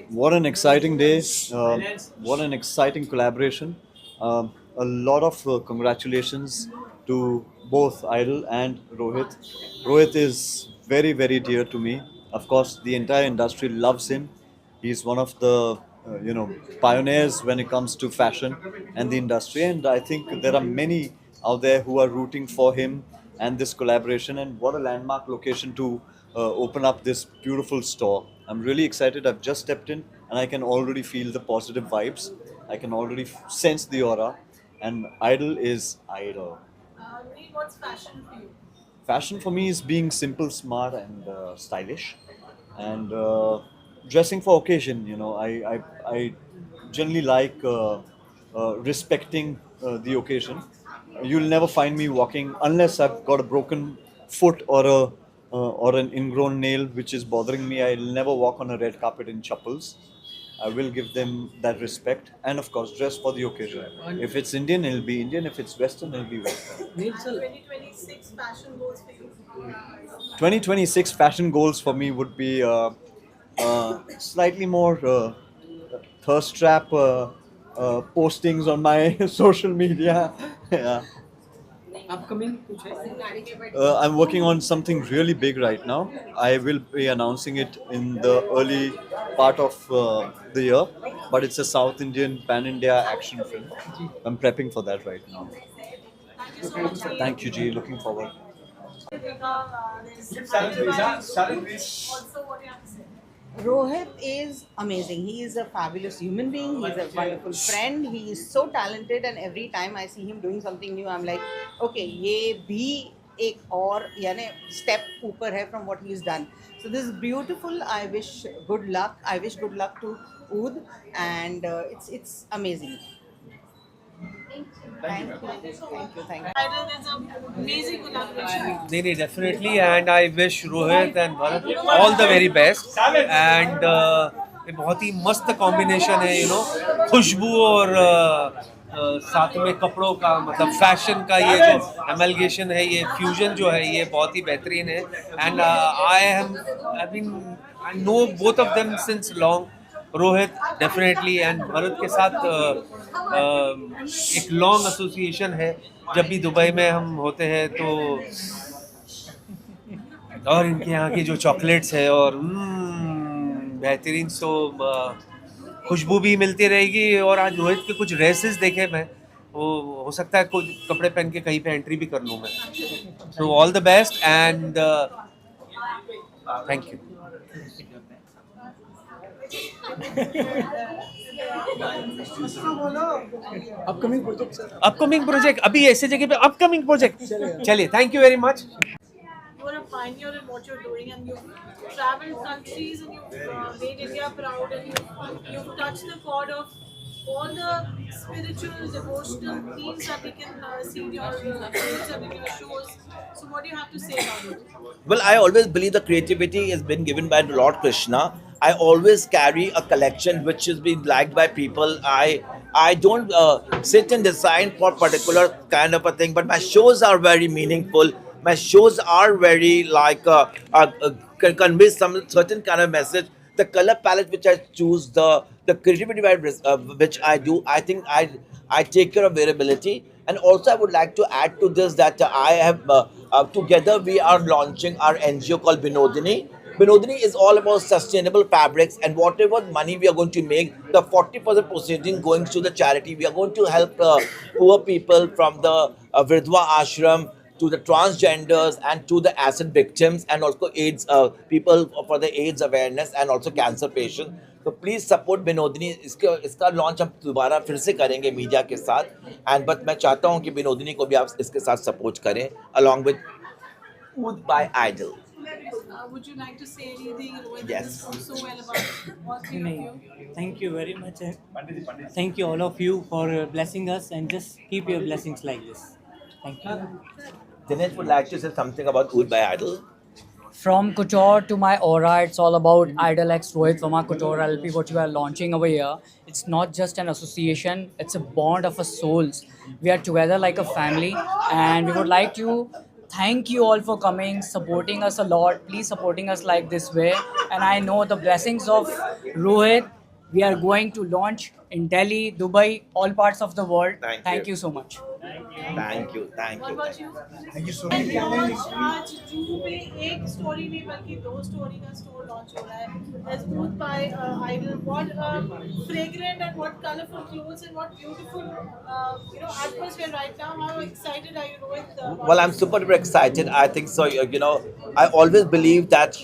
What an exciting day. What an exciting collaboration. A lot of congratulations to both Idol and Rohit. Rohit is very, very dear to me. Of course, the entire industry loves him. He's one of the pioneers when it comes to fashion and the industry, and I think there are many out there who are rooting for him and this collaboration. And what a landmark location to open up this beautiful store. I'm really excited. I've just stepped in and I can already feel the positive vibes. I can already sense the aura, and Idol is Idol. Lee, what's fashion for you? Fashion for me is being simple, smart, and stylish, and dressing for occasion. I generally like respecting the occasion. You'll never find me walking unless I've got a broken foot or an ingrown nail which is bothering me. I'll never walk on a red carpet in chappals. I will give them that respect, and of course, dress for the occasion. If it's Indian, it'll be Indian. If it's Western, it'll be Western. 2026 fashion goals for you? 2026 fashion goals for me would be slightly more thirst trap postings on my social media. Yeah. Upcoming कुछ है I'm working on something really big right now. I will be announcing it in the early part of the year, but it's a South Indian pan India action film. I'm prepping for that right now. Thank you so much. Thank you, G. Looking forward. Also, what do you have to say? Rohit is amazing. He is a fabulous human being. He's a wonderful friend. He is so talented, and every time I see him doing something new, I'm like, okay, ये भी एक और यानी step ऊपर है from what he's done. So this is beautiful. I wish good luck. I wish good luck to Oud, and it's amazing. Thank you. Idol is an amazing collaboration. नहीं नहीं definitely and I wish Rohit and Bharat all the very best and ये बहुत ही मस्त combination है खुशबू और साथ में कपड़ों का मतलब फैशन का ये जो एमलगेशन है ये फ्यूजन जो है ये बहुत ही बेहतरीन है and I been I know both of them since long Rohit definitely and Bharat के साथ एक लॉन्ग एसोसिएशन है जब भी दुबई में हम होते हैं तो और इनके यहाँ की जो चॉकलेट्स है और बेहतरीन सो खुशबू भी मिलती रहेगी और आज रोहित के कुछ रेसेस देखे मैं वो हो सकता है कुछ कपड़े पहन के कहीं पे एंट्री भी कर लूँ मैं so all the best and thank you upcoming project अभी ऐसे जगह पे अपकमिंग प्रोजेक्ट चलिए thank you very much You're a pioneer in what you're doing, and you've traveled countries, and you've made India proud, and you've touched the chord of all the spiritual, devotional themes that we can see in your films and in your shows. So, what do you have to say about it? Well, I always believe the creativity has been given by Lord Krishna. I always carry a collection which is being liked by people. I don't sit and design for particular kind of a thing, but my shows are very meaningful. My shows are very like can convey some certain kind of message. The color palette which I choose, the creativity which I do, I think I take care of variability. And also I would like to add to this that I have together we are launching our NGO called Binodini. Binodini is all about sustainable fabrics, and whatever money we are going to make, the 40% proceeding going to the charity. We are going to help poor people from the Vridhwa ashram to the transgenders and to the acid victims and also AIDS people for the AIDS awareness and also cancer patients. So please support Binodini. इसका launch हम दोबारा फिर से करेंगे media के साथ and but मैं चाहता हूँ कि बिनोदिनी को भी आप इसके साथ सपोर्ट करें along with Oud by Idol. Would you like to say anything? Rohit Yes. has spoken so well about all three of you. Thank you very much. Thank you all of you for blessing us and just keep your blessings like this. Thank you. Dinesh would like to say something about Oud by Idol. From couture to my aura, it's all about Idol X Rohit Verma Couture LP, what you are launching over here. It's not just an association, it's a bond of our souls. We are together like a family, and we would like to thank you all for coming, supporting us a lot. Please supporting us like this way. And I know the blessings of Rohit. We are going to launch in Delhi, Dubai, all parts of the world. Thank Thank you. you so much. Thank you. Thank What you. about you? And launch आज जूहू पे एक story नहीं बल्कि दो story का store launch हो रहा है as both by Idol. What fragrant and what colorful clothes and what beautiful atmosphere right now. How excited are you, Rohit? Well, I'm super duper excited. I think so. I always believe that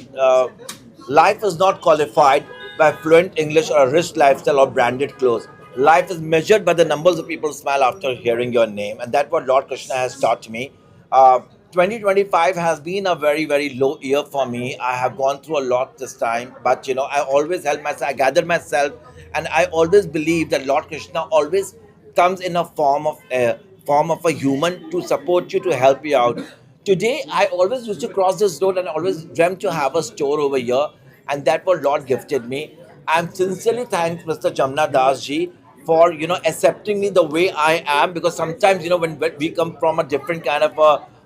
life is not qualified by fluent English or a rich lifestyle or branded clothes. Life is measured by the numbers of people smile after hearing your name, and that's what Lord Krishna has taught me. Uh, 2025 has been a very very low year for me. I have gone through a lot this time, but I always held myself. I gathered myself, and I always believe that Lord Krishna always comes in a form of a human to support you, to help you out. Today, I always used to cross this road and always dreamt to have a store over here, and that what Lord gifted me. I'm sincerely thanks Mr. Jamna Das ji for accepting me the way I am, because sometimes when we come from a different kind of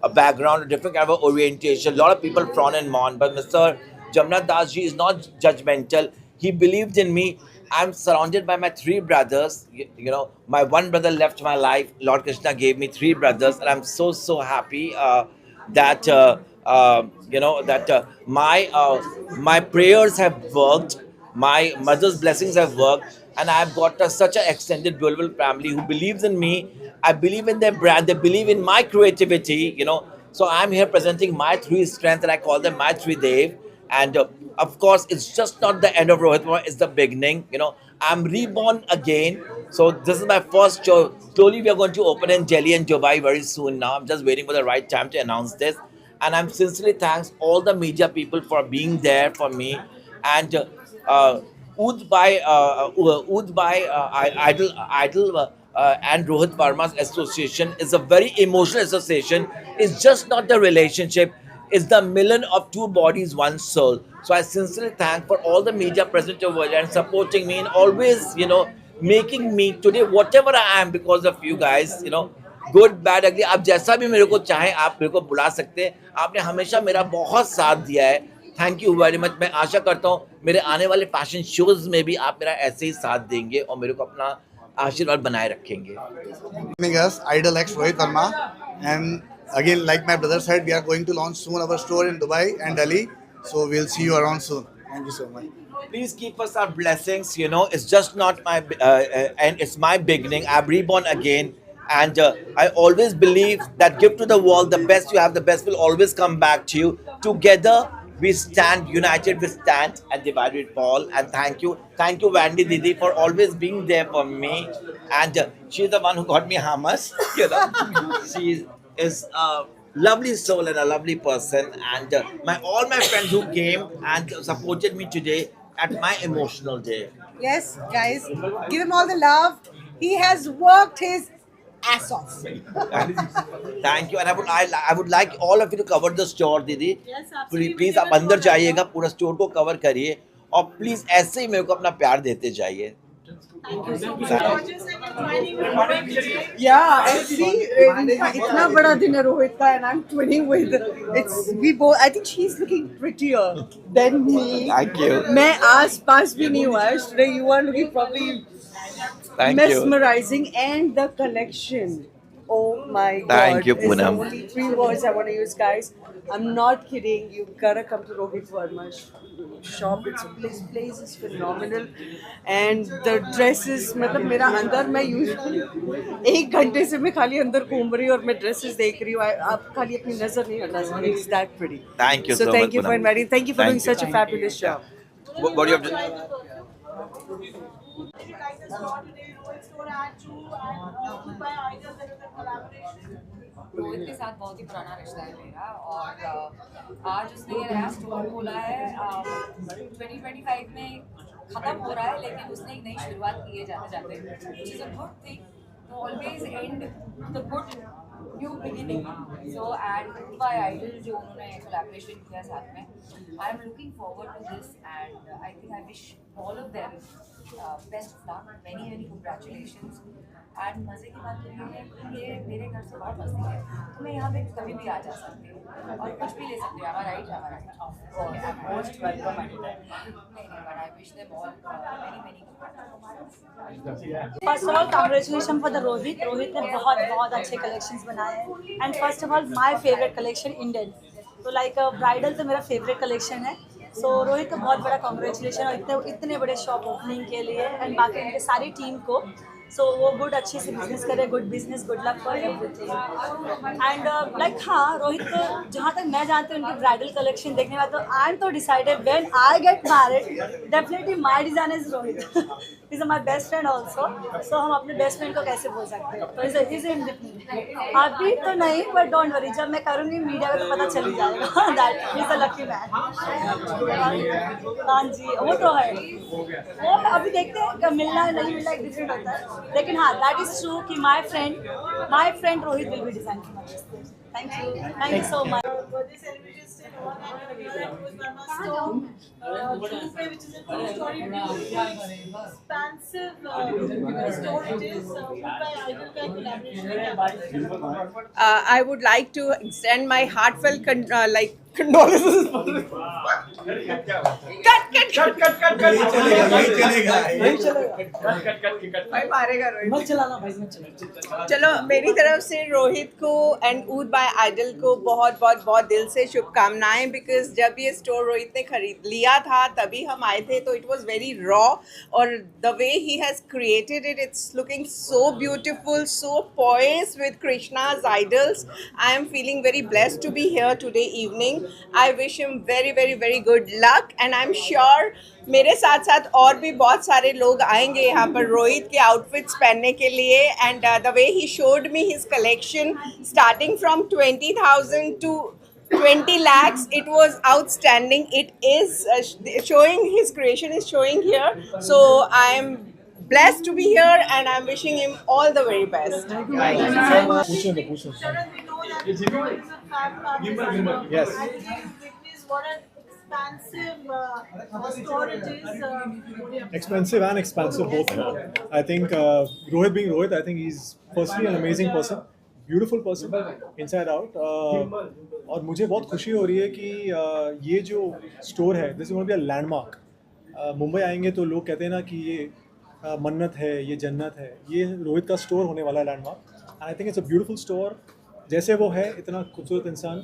a background, a different kind of a orientation, a lot of people frown and mourn, but Mr. Jamna Das ji is not judgmental. He believed in me. I'm surrounded by my three brothers. My one brother left my life. Lord Krishna gave me three brothers, and I'm so happy that my prayers have worked, my mother's blessings have worked, and I've got such an extended beautiful family who believes in me. I believe in their brand. They believe in my creativity. So I'm here presenting my three strengths, and I call them my three Dev. And of course, it's just not the end of Rohit Verma, it's the beginning. I'm reborn again. So this is my first show. Slowly, we are going to open in Delhi and Dubai very soon now. I'm just waiting for the right time to announce this. And I'm sincerely thanks all the media people for being there for me. And Ood by Idol and Rohit Verma's association is a very emotional association. It's just not the relationship, it's the million of two bodies, one soul. So I sincerely thank for all the media present over there and supporting me and always, making me today whatever I am because of you guys. Good bad अगली आप जैसा भी मेरे को चाहें आप मेरे को बुला सकते हैं. आपने हमेशा मेरा बहुत साथ दिया है. Thank you very much. मैं आशा करता हूँ मेरे आने वाले फैशन शोज में भी आप मेरा ऐसे ही साथ देंगे और मेरे को अपना आशीर्वाद बनाए रखेंगे. Us, Idol X Rohit Verma, and again, like my brother said, we are going to launch soon our store in Dubai and Delhi. So we'll see you around soon. Thank you so much. Please keep us our blessings. It's just not my and it's my beginning. I'm reborn again, and I always believe that give to the world the best you have. The best will always come back to you. Together we stand, united we stand, and divided we fall. And thank you, Vandy Didi, for always being there for me. And she's the one who got me hummus. She is a lovely soul and a lovely person. And all my friends who came and supported me today at my emotional day. Yes, guys, give him all the love. He has worked his ass off. Thank you. And I would like all of you to cover the store, Didi. Yes, absolutely. Please आप अंदर जाइएगा, पूरा store को cover करिए और please ऐसे ही मेरे को अपना प्यार देते जाइए. Thank you so much. Gorgeous and you're joining with Rohit today. Yeah, and see, इतना बड़ा दिन है रोहित का, and I'm twinning with. We both. I think she's looking prettier than me. Thank you. मैं आस-पास भी नहीं हुआ. Today you are looking probably Thank you. mesmerizing, and the collection. Oh my God! Thank you, It's Poonam. only 3 words I want to use, guys. I'm not kidding. You gotta come to Rohit Verma's shop. This place is phenomenal, and the dresses. मतलब मेरा अंदर मैं usually 1 घंटे से मैं खाली अंदर घूम रही हूँ और मैं dresses देख रही हूँ. आप खाली अपनी नजर नहीं हटा सकते. It's that pretty. Thank you so thank much, you for Poonam. inviting. Thank you for Thank doing you. such a fabulous job. What do you have to? Like the store today, Rohit store at Juhu and by Idol there is a collaboration. Rohit के साथ बहुत ही पुराना रिश्ता है मेरा और आज उसने ये नया स्टोर खोला है. 2025 में ख़त्म हो रहा है लेकिन उसने एक नई शुरुआत की है जाते जाते, which is a good thing to always end the good new beginning. So and by Idol जो उन्होंने collaboration किया साथ में, I am looking forward to this and I think I wish all of them best of luck, many congratulations. And मज़े की बात तो ये है कि ये मेरे घर से बहुत नज़दीक है, तो मैं यहाँ पे कभी भी आ जा सकती हूँ और कुछ भी ले सकती हूँ। Right most welcome any time. नहीं but I wish them all many many first of all congratulation for the Rohit. Rohit ने बहुत बहुत अच्छे कलेक्शंस बनाए हैं and first of all my favourite collection Indian, तो लाइक ब्राइडल तो मेरा फेवरेट कलेक्शन है। सो रोहित को बहुत बड़ा कांग्रेचुलेशन और इतने बड़े शॉप ओपनिंग के लिए एंड बाकी उनके सारी टीम को। सो वो गुड अच्छे से बिजनेस करे, good business, good luck for everything. And like हाँ, रोहित को जहाँ तक मैं जानती हूँ उनकी ब्राइडल कलेक्शन देखने बाद तो आई एम तो decided when I get married definitely my design is Rohit. Is my best friend also. So हम अपने बेस्ट फ्रेंड को कैसे बोल सकते हैं, तो इज अभी तो नहीं, बट डोंट वरी, जब मैं करूँगी मीडिया में तो पता चल ही जाएगा that is a lucky man. हाँ जी, वो तो है, वो अभी देखते हैं मिलना नहीं मिलना एक डिफरेंट होता है, लेकिन हाँ दैट इज ट्रू कि my friend Rohit will be design for my. Thank you so much. Birthday celebrations still on and we are at Rohit Verma's store, Juhu पे, which is a two-story beautiful, expansive store it is, owned by Idol का collaboration. I would like to extend my heartfelt condolences. भाई मारेगा रोहित। मत चलाना भाई, मत चलाना। चलो मेरी तरफ से रोहित को एंड ऊद बाय आइडल को बहुत बहुत बहुत दिल से शुभकामनाएं, बिकॉज जब ये स्टोर रोहित ने खरीद लिया था तभी हम आए थे, तो इट वाज वेरी रॉ और the way he has created it, it's looking so beautiful, so poised with Krishna's idols. I am feeling very blessed to be here today evening. I wish him very very very good luck and I'm sure मेरे साथ साथ और भी बहुत सारे लोग आएंगे यहाँ पर रोहित के आउटफिट्स पहनने के लिए। And the way he showed me his collection starting from 20,000 to 20 lakhs, it was outstanding. It is showing, his creation is showing here, so I am blessed to be here and I'm wishing him all the very best. Sharon, we know that Rohit is a fab artist. Yes. And we've witnessed what an expansive store it is. What do you have to say? Expensive and expansive both. I think Rohit being Rohit, I think he's firstly an amazing person, beautiful person inside out. और मुझे बहुत खुशी हो रही है कि ये जो स्टोर है, this is going to be a landmark. Mumbai आएंगे तो लोग कहते हैं ना कि ये मन्नत है, ये जन्नत है, ये रोहित का स्टोर होने वाला है landmark. I think it's a beautiful store, जैसे वो है इतना खूबसूरत इंसान,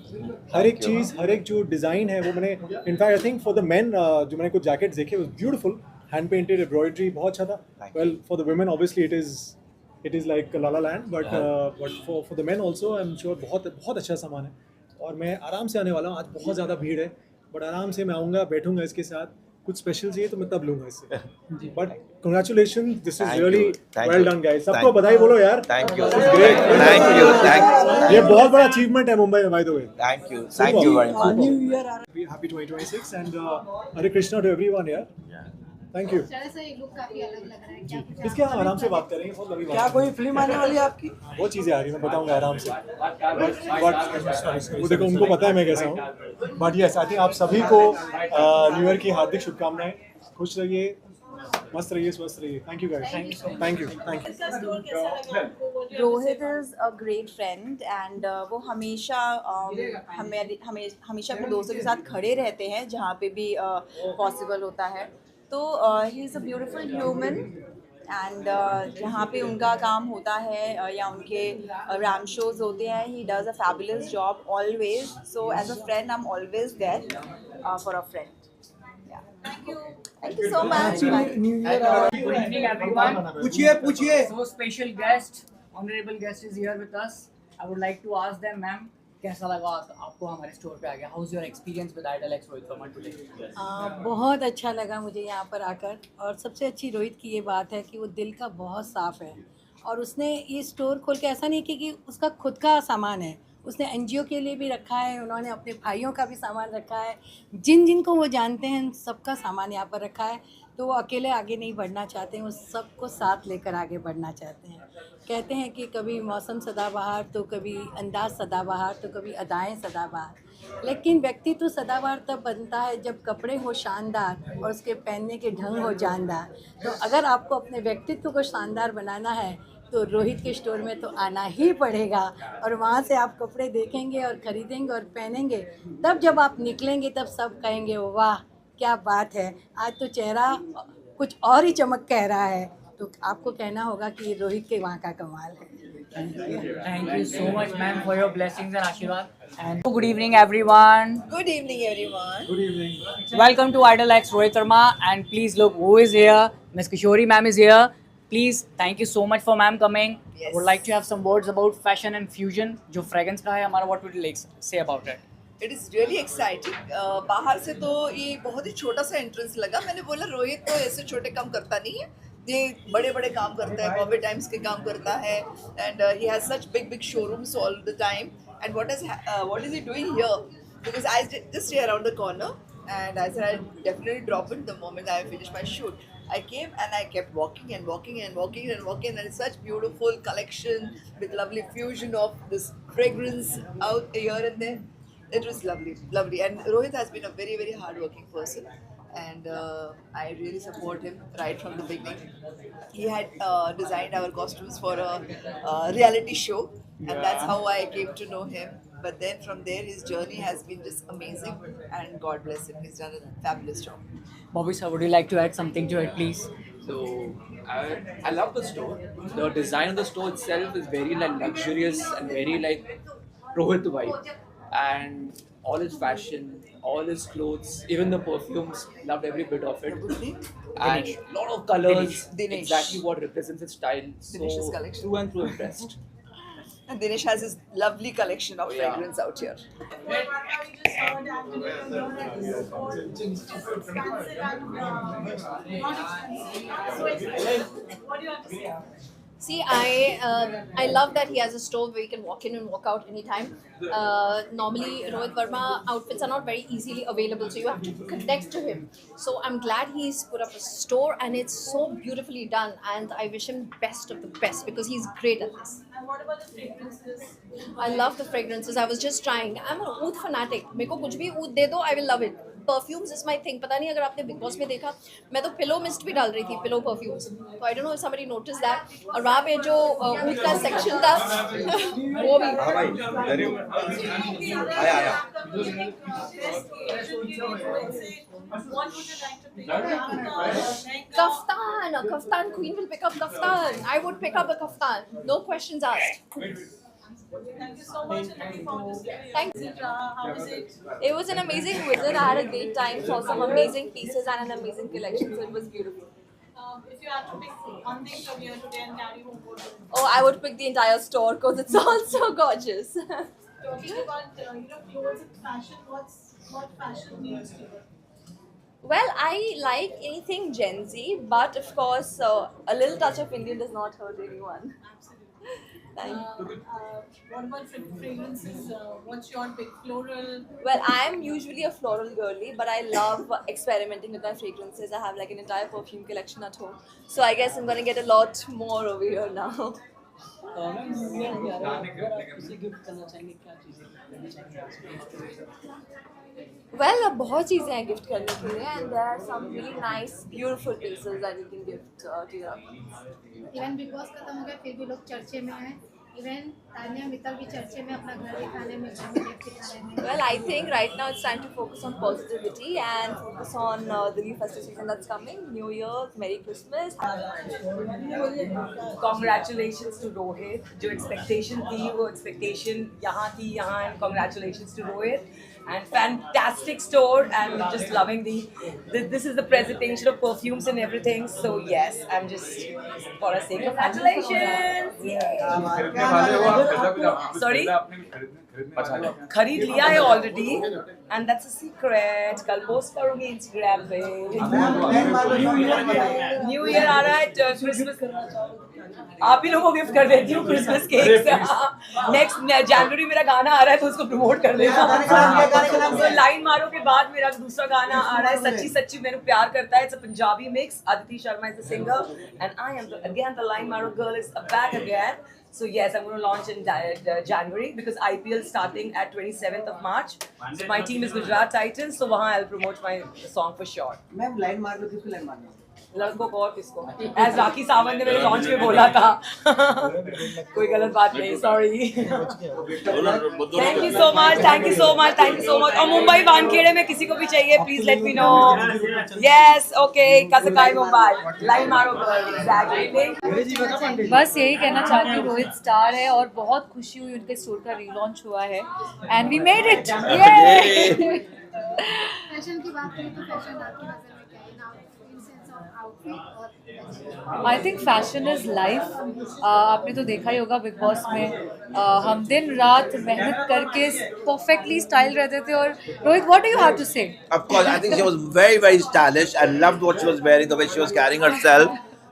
हर एक चीज़, हर एक जो डिज़ाइन है वो मैंने in fact I think for the man जो मैंने कुछ जैकेट्स देखे was beautiful, hand painted embroidery बहुत अच्छा था। Well for the women obviously it is like Lala land, but for the man also I am sure बहुत बहुत अच्छा सामान है। और मैं आराम से आने वाला हूँ, आज बहुत ज़्यादा भीड़ है बट आराम से मैं आऊँगा, बैठूँगा इसके साथ, कुछ स्पेशल चाहिए तो मैं तब लूँगा इससे। But congratulation, this is really well done guys, सबको बधाई बोलो यार। Thank you, great, thank you, ये बहुत बड़ा अचीवमेंट है मुंबई में, by the way. Thank you very much. New year happy 2026 and Hare Krishna to everyone यार। Thank you. इसके हम आराम से बात करेंगे, बहुत लंबी बात। क्या कोई फिल्म आने वाली है आपकी? वो चीज़ें आ रही हैं, मैं बताऊंगा आराम से। बट वो देखो, उनको पता है मैं कैसा हूँ। बट यस, आई थिंक आप सभी को न्यू ईयर की हार्दिक शुभकामनाएं। खुश रहिए, मस्त रहिए, स्वस्थ रहिए। Thank you guys, thank you. इसका store कैसा लगा आपको? What do you have to Rohit say? Is a great friend and वो हमेशा हमेशा अपने दोस्तों के साथ खड़े रहते हैं जहाँ पे भी पॉसिबल होता है। तो he is a beautiful human and जहाँ पे उनका काम होता है या उनके रैम शोज होते हैं, he does a fabulous job always. So as a friend I am always there for a friend. Thank you so much. New year. Good evening, everyone. पूछिए। So special guest, honorable guest is here with us. I would like to ask them, ma'am, कैसा लगा आपको हमारे store पे आके? How's your experience with Idol X Rohit Verma today? बहुत अच्छा लगा मुझे यहाँ पर आकर, और सबसे अच्छी रोहित की ये बात है कि वो दिल का बहुत साफ़ है और उसने ये स्टोर खोल के ऐसा नहीं कि उसका खुद का सामान है, उसने एनजीओ के लिए भी रखा है, उन्होंने अपने भाइयों का भी सामान रखा है, जिन को वो जानते हैं सबका सामान यहाँ पर रखा है। तो वो अकेले आगे नहीं बढ़ना चाहते हैं, वो सबको साथ लेकर आगे बढ़ना चाहते हैं। कहते हैं कि कभी मौसम सदाबहार तो कभी अंदाज सदाबहार तो कभी अदाएँ सदाबहार, लेकिन व्यक्तित्व सदाबहार तब बनता है जब कपड़े हो शानदार और उसके पहनने के ढंग हो जानदार। तो अगर आपको अपने व्यक्तित्व को शानदार बनाना है तो रोहित के स्टोर में तो आना ही पड़ेगा और वहाँ से आप कपड़े देखेंगे और खरीदेंगे और पहनेंगे, तब जब आप निकलेंगे तब सब कहेंगे वाह क्या बात है, आज तो चेहरा कुछ और ही चमक कह रहा है। तो आपको कहना होगा कि रोहित के वहाँ का कमाल है। Thank you so much, ma'am, for your blessings and Ashirwad. And good evening, everyone. Good evening, everyone. Good evening. Welcome to Idol X Rohit Verma. And please look who is here. Miss Kishori ma'am is here. Please, thank you so much for ma'am coming. Yes. I would like to have some words about fashion and fusion. जो fragrance का है हमारा, what would you like say about it? It is really exciting. बाहर से तो ये बहुत ही छोटा सा एंट्रेंस लगा। मैंने बोला रोहित तो ऐसे छोटे काम करता नहीं है, ये बड़े बड़े काम करता है, बॉम्बे टाइम्स के काम करता है, and he has such big big showrooms all the time. And what is he doing here? Because I just stay around the corner, and I said I'll definitely drop in the moment I finish my shoot. I came and I kept walking and walking and walking and walking, and it's such beautiful collection with lovely fusion of this fragrance out here and there. It was lovely, lovely. And Rohit has been a very, very hard-working person, and I really support him right from the beginning. He had designed our costumes for a reality show, and that's how I came to know him. But then from there, his journey has been just amazing, and God bless him. He's done a fabulous job. Bobby sir, would you like to add something to it, please? So I love the store. The design of the store itself is very like luxurious and very like Rohit vibe. And all his fashion, all his clothes, even the perfumes, loved every bit of it. And a lot of colors, Dinesh. exactly what represents his style. Dinesh's So collection. through and through impressed. And Dinesh has his lovely collection of fragrance out here. What do you have to say? See, I love that he has a store where you can walk in and walk out anytime. Normally, Rohit Verma outfits are not very easily available, so you have to connect to him. So I'm glad he's put up a store, and it's so beautifully done. And I wish him best of the best because he's great at this. And what about the fragrances? I love the fragrances. I was just trying. I'm an oud fanatic. मेरे को कुछ भी oud दे दो, I will love it. Perfumes is my thing. पता नहीं अगर आपने Big Boss में देखा, मैं तो pillow mist भी डाल रही थी, pillow perfumes. So I don't know if somebody noticed that. और वहाँ पे जो oud का section था, वो भी. What would you like to pick? Kaftan queen will pick up kaftan. I would pick up a kaftan. No questions asked. Thank you so much. Looking forward to seeing you. Thanks. How was it? It was an amazing visit. I had a great time. Saw some amazing pieces and an amazing collection. So it was beautiful. If you had to pick one thing from here today and carry home, what would it be? Oh, I would pick the entire store because it's all so gorgeous. Talking about clothes and fashion, what fashion means to you? Well, I like anything Gen Z, but of course, a little touch of Indian does not hurt anyone. What about fragrances? What's your pick? Floral? Well, I'm usually a floral girly, but I love experimenting with my fragrances. I have like an entire perfume collection at home. So I guess I'm gonna get a lot more over here now. Well, बहुत चीज़ें हैं gift करने के लिए, and there are some really nice, beautiful pieces that you can gift to your. Even big boss खत्म हो गया फिर भी लोग चर्चे में हैं। इवन तानिया मित्तल भी चर्चे में अपना घर दिखाने में Well, I think right now it's time to focus on positivity and focus on the new festive season that's coming. New Year, Merry Christmas. Congratulations to Rohit. जो expectation थी वो expectation यहाँ थी यहाँ, and congratulations to Rohit. And fantastic store, and just loving this is the presentation of perfumes and everything. So yes, I'm just for a sake of congratulations. Sorry. खरीद लिया है already, and that's a secret. कल post करूँगी Instagram पे. New Year आ रहा है, Christmas. आप ही लोगों को गिफ्ट कर देती हूँ क्रिसमस केक। नेक्स्ट जनवरी मेरा गाना आ रहा है तो उसको प्रमोट कर देता हूँ। लाइन मारो के बाद मेरा दूसरा गाना आ रहा है, सच्ची सच्ची मैंने प्यार करता है। It's a Punjabi mix. Aditi Sharma is the singer, and I am again the line maro girl is back again. So yes, I'm going to launch in January because IPL starting at 27th of March. So my team is Gujarat Titans, so वहाँ I'll promote my song for sure. Ma'am line मार लो, किसको line मारना है? लड़कों को और किसको? As Rakhi Sawant ने मेरे लॉन्च में बोला था. कोई गलत बात नहीं, sorry. Thank you so much, thank you so much, thank you so much. और मुंबई वानखेड़े में किसी को भी चाहिए, please let me know. Yes, okay, कसकाई मुंबई. लाइन मारो girl, exactly. बस यही कहना चाहती हूँ, रोहित स्टार है और बहुत खुशी हुई उनके स्टोर का रीलॉन्च हुआ है and we made it. Fashion की बात करें तो फैशन आपकी नजर में क्या है now in sense of outfit और I think fashion is life. आपने तो देखा ही होगा बिग बॉस में हम दिन रात मेहनत करके परफेक्टली स्टाइल रहते थे. और Rohit, what do you have to say? Of course, I think she was very, very stylish. I loved what she was wearing, the way she was carrying herself.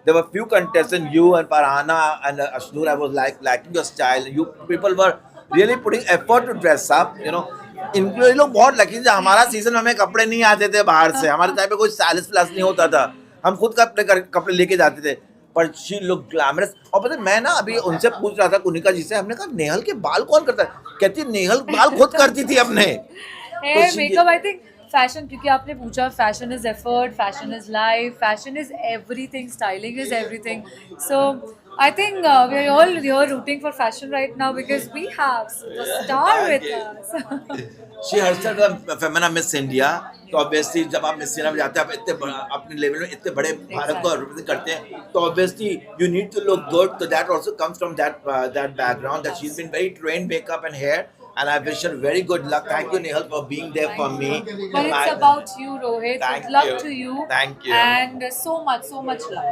There were few contestants, you and Farhana and Ashnoor. I was liking your style. You people were really putting effort to dress up. You know, इनके लोग बहुत lucky थे. हमारा season में हमें कपड़े नहीं आते थे बाहर से. हमारे टाइम पे कोई स्टाइलिश प्लस नहीं होता था. हम खुद का अपने कपड़े लेके जाते थे. पर शी लुक ग्लैमरस. और पता है मैं ना अभी उनसे पूछ रहा था कुनिका जी से, हमने कहा नेहल के बाल कौन करता है? कहती नेहल बाल खुद करती थी अपने. Hair makeup, I think fashion, क्योंकि आपने पूछा, fashion is effort, fashion is life, fashion is everything, styling is everything. So I think we are all here rooting for fashion right now because we have a star with us. She herself is femina Miss India. तो obviously जब आप Miss India में जाते हैं, आप इतने अपने level में इतने बड़े भारत को रिप्रेजेंट करते हैं, तो obviously you need to look good. So that also comes from that background that she's been very trained makeup and hair. And I wish her very good luck. Thank you, Nehal, for being there for me. But it's about you, Rohit. Thank Good luck you. to you. Thank you. And so much love.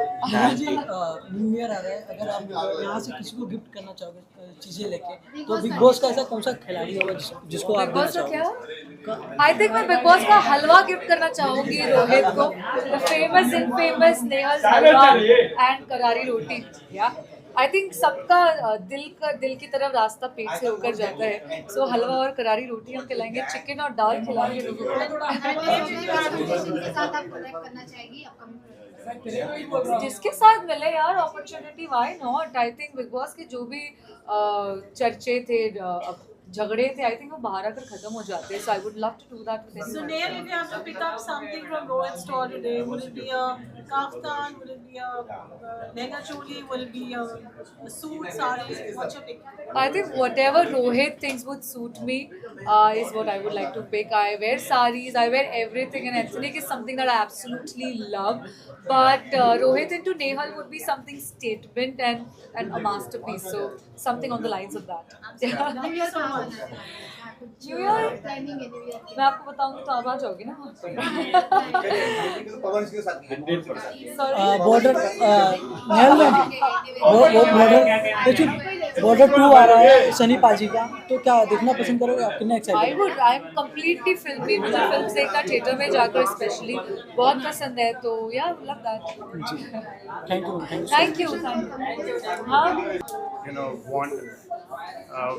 जी, new year आ रहा है. अगर आप यहाँ से किसी को गिफ्ट करना चाहोगे चीजें लेके, तो बिग बॉस का ऐसा कौन सा खिलाड़ी होगा जिसको आप बिग बॉस का क्या? क्या? आई थिंक मैं बिग बॉस का हलवा गिफ्ट करना चाहूंगी रोहित को. The famous infamous Nehal halwa and करारी रोटी. या आई थिंक सबका दिल की तरफ रास्ता पेट से होकर जाता है. सो हलवा और करारी रोटी हम खिलाएंगे, चिकन और दाल खिलाएंगे लोगों के साथ आप कोलैब करना चाहेगी अपकमिंग को. जिसके साथ मिले यार opportunity, why not. I think big boss के जो भी चर्चे थे, झगड़े थे, आई थिंक वो बाहर आकर खत्म हो जाते हैं. So I would love to do that with So Neil, if you have to pick up something from Rohit's store today, would it be a kaftan? Would it be a lehenga choli? Will it be a suit, sari? What's your pick? I think whatever Rohit thinks would suit me is what I would like to pick. I wear saris, I wear everything, and ethnic is something that I absolutely love. But Rohit into Nehal would be something statement and a masterpiece. So something on the lines of that. Thank you so much. New Year? मैं आपको बताऊंगी तो आप आ जाओगे ना. Border border 2 आ रहा है सनी पाजी का, तो क्या देखना पसंद करोगे आप? कितना एक्साइटेड? आई एम कम्प्लीटली फिल्मी. मुझे फिल्म देखना थिएटर में जाकर स्पेशली बहुत पसंद है. तो या लव दैट. Thank you. हाँ, you know,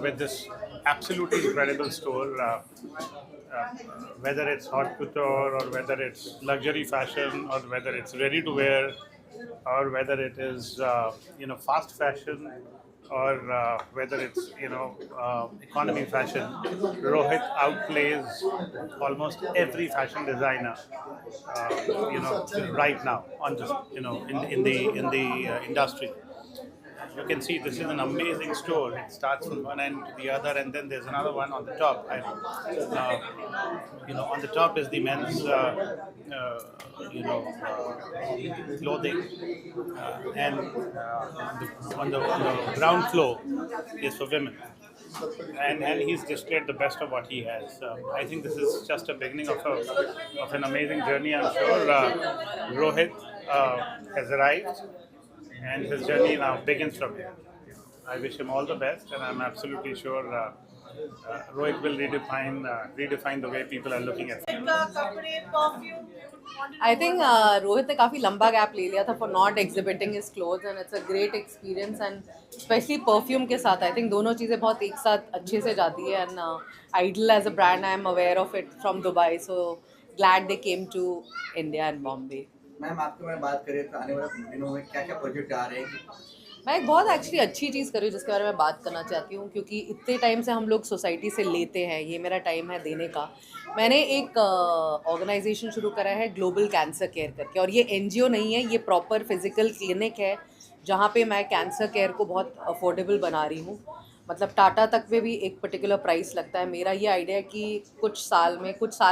with this absolutely incredible store, whether it's haute couture or whether it's luxury fashion or whether it's ready to wear or whether it is fast fashion or whether it's economy fashion, Rohit outplays almost every fashion designer right now on just in the industry. You can see this is an amazing store. It starts from one end to the other, and then there's another one on the top. On the top is the men's, clothing, and on the ground floor is for women. And he's displayed the best of what he has. I think this is just a beginning of an amazing journey. I'm sure Rohit has arrived. And his journey now begins from here. I wish him all the best, and I'm absolutely sure Rohit will redefine the way people are looking at him. I think Rohit ने काफी लंबा gap ले लिया था for not exhibiting his clothes, and it's a great experience, and especially perfume के साथ I think दोनों चीजें बहुत एक साथ अच्छे से जाती है. And Idol as a brand, I am aware of it from Dubai, so glad they came to India and Bombay. Ma'am आपके बारे में बात करें तो आने वाले दिनों में क्या क्या प्रोजेक्ट आ रहे हैं? मैं एक बहुत एक्चुअली अच्छी चीज़ कर रही हूँ जिसके बारे में बात करना चाहती हूँ, क्योंकि इतने टाइम से हम लोग सोसाइटी से लेते हैं, ये मेरा टाइम है देने का। मैंने एक ऑर्गेनाइजेशन शुरू करा है ग्लोबल कैंसर केयर करके, और ये एनजीओ नहीं है, ये प्रॉपर फिजिकल क्लिनिक है जहाँ पे मैं कैंसर केयर को बहुत अफोर्डेबल बना रही हूँ। मतलब टाटा तक में भी एक पर्टिकुलर प्राइस लगता है। मेरा ये आइडिया है कि कुछ साल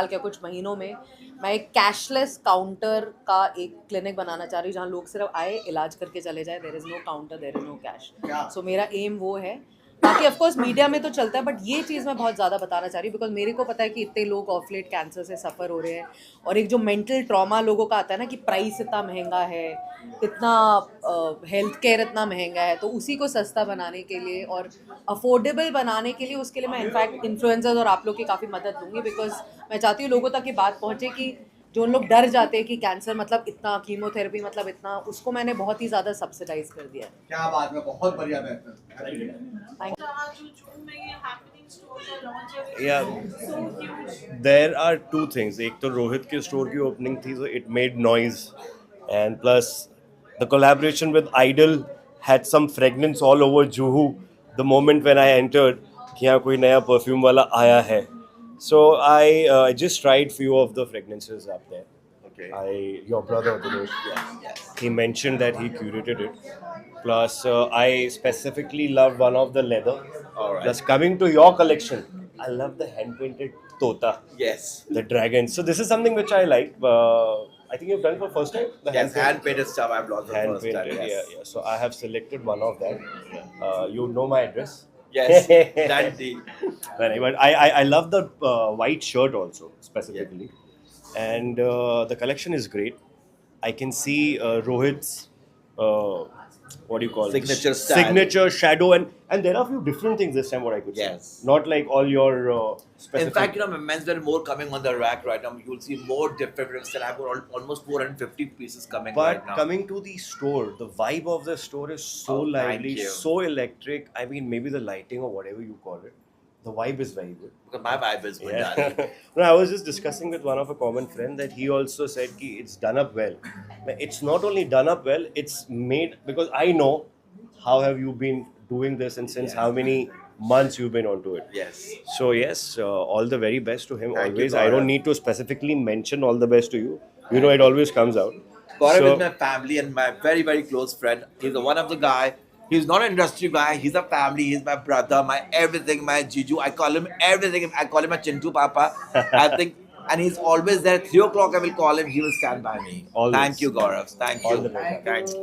क्या कुछ महीनों में मैं एक कैशलेस काउंटर का एक क्लिनिक बनाना चाह रही हूँ जहाँ लोग सिर्फ आए, इलाज करके चले जाए। There is no counter, there is no cash. So मेरा एम वो है। बाकी ऑफ कोर्स मीडिया में तो चलता है, बट ये चीज़ मैं बहुत ज़्यादा बताना चाह रही हूँ बिकॉज मेरे को पता है कि इतने लोग ऑफ लेट कैंसर से सफ़र हो रहे हैं, और एक जो मेंटल ट्रॉमा लोगों का आता है ना कि प्राइस इतना महंगा है, इतना हेल्थ केयर इतना महंगा है, तो उसी को सस्ता बनाने के लिए और अफोर्डेबल बनाने के लिए, उसके लिए मैं इनफैक्ट इन्फ्लुएंसर्स और आप लोग की काफ़ी मदद लूँगी। बिकॉज मैं चाहती हूँ लोगों तक ये बात पहुँचे कि जो लोग डर जाते हैं कि कैंसर मतलब इतना, कीमोथेरेपी मतलब इतना, उसको मैंने बहुत ही ज़्यादा सब्सिडाइज कर दिया है। क्या बात है, बहुत बढ़िया बेहतर। There are two things. एक तो रोहित के स्टोर की ओपनिंग थी, so it made noise, and plus the collaboration with Idol had some fragrance all over Juhu the moment when I entered कि यहाँ कोई नया परफ्यूम वाला आया है. So I just tried few of the fragrances up there. Okay. Your brother Dinesh, yes. He mentioned that he curated it. Plus I specifically loved one of the leather. All right. Plus coming to your collection, I love the hand painted tota. Yes. The dragon. So this is something which I like. I think you've done it for first time. The Yes, hand painted stuff I've lost for hand first painted. time. Yes. Yeah. So I have selected one of that. You know my address. Yes, dandy. But I love the white shirt also specifically, and the collection is great. I can see Rohit's what do you call Signature it? style. Signature shadow, and there are a few different things this time. What I could Yes. see, not like all your specific. In fact, menswear more coming on the rack right now. You'll see more different. I've got almost 450 pieces coming But right now. coming to the store, the vibe of the store is so Oh, thank lively, you. so electric. I mean, maybe the lighting or whatever you call it, the vibe is very good. Because my vibe is good. Yeah. darling. No, I was just discussing with one of a common friend that he also said ki it's done up well. But it's not only done up well, it's made because I know how have you been doing this and since how many months you've been onto it. Yes. So yes, all the very best to him. Thank you, always. I Gaurav. don't need to specifically mention all the best to you. You know, it always comes out. Gaurav So- is my family and my very, very close friend. He's one of the guy. He's not an industry guy. He's a family. He's my brother, my everything, my Jiju. I call him everything. I call him a Chintu Papa. I think, and he's always there. 3 o'clock I will call him. He will stand by me. Always. Thank you, Gaurav. Thank All you. the best. Thanks.